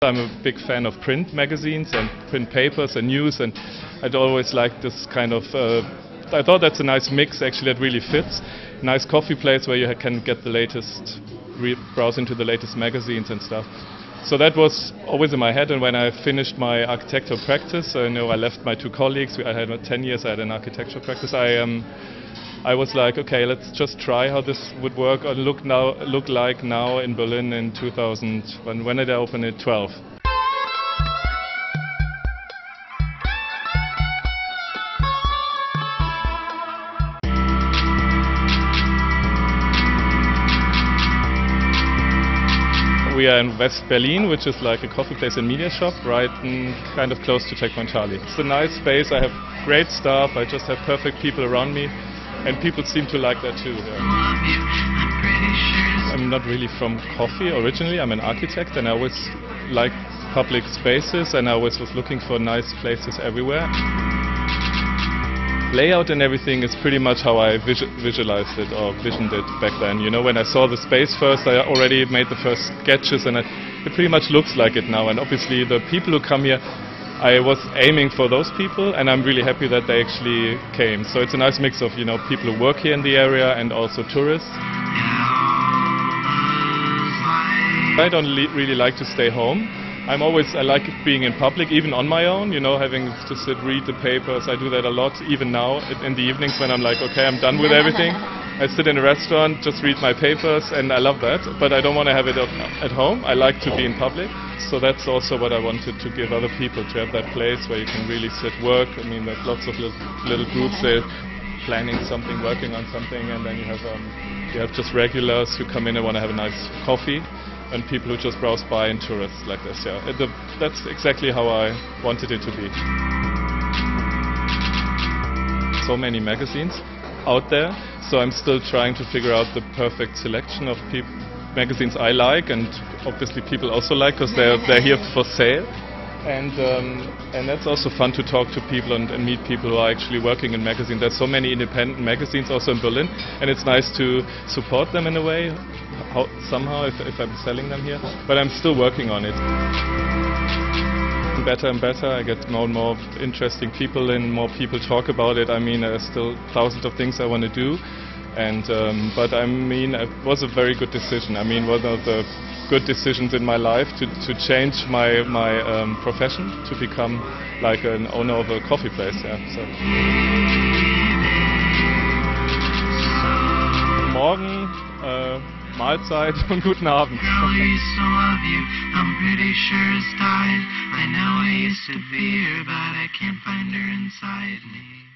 I'm a big fan of print magazines and print papers and news, and I'd always liked this kind of, I thought that's a nice mix actually that really fits. Nice coffee place where you can get the latest, browse into the latest magazines and stuff. So that was always in my head, and when I finished my architectural practice, I left my two colleagues, I had 10 years I had an architectural practice, I was like, okay, let's just try how this would work or look like now in Berlin in 2000. When did I open it? 12. We are in Westberlin, which is like a coffee place and media shop, right kind of close to Checkpoint Charlie. It's a nice space, I have great staff, I just have perfect people around me, and people seem to like that too. Yeah. I'm not really from coffee originally, I'm an architect, and I always liked public spaces, and I always was looking for nice places everywhere. Layout and everything is pretty much how I visualized it or visioned it back then. You know, when I saw the space first, I already made the first sketches, and it pretty much looks like it now. And obviously the people who come here, I was aiming for those people, and I'm really happy that they actually came. So it's a nice mix of, you know, people who work here in the area and also tourists. I don't really like to stay home. I like being in public, even on my own, you know, having to sit, read the papers. I do that a lot, even now in the evenings when I'm like, okay, I'm done with everything. I sit in a restaurant, just read my papers, and I love that. But I don't want to have it at home. I like to be in public. So that's also what I wanted to give other people, to have that place where you can really sit, work. I mean, there's lots of little groups there planning something, working on something, and then you have just regulars who come in and want to have a nice coffee. And people who just browse by and tourists like this, yeah. That's exactly how I wanted it to be. So many magazines out there, so I'm still trying to figure out the perfect selection of magazines I like, and obviously people also like, because they're here for sale. And that's also fun to talk to people and meet people who are actually working in magazines. There's so many independent magazines also in Berlin, and it's nice to support them in a way, somehow, if I'm selling them here. But I'm still working on it. Better and better, I get more and more interesting people in, more people talk about it. I mean, there's still thousands of things I want to do. But I mean, it was a very good decision. I mean, one of the good decisions in my life to change my profession, to become like an owner of a coffee place. Yeah, so. Morgen, Mahlzeit und guten Abend. I know I used to be her, but I can't find her inside me.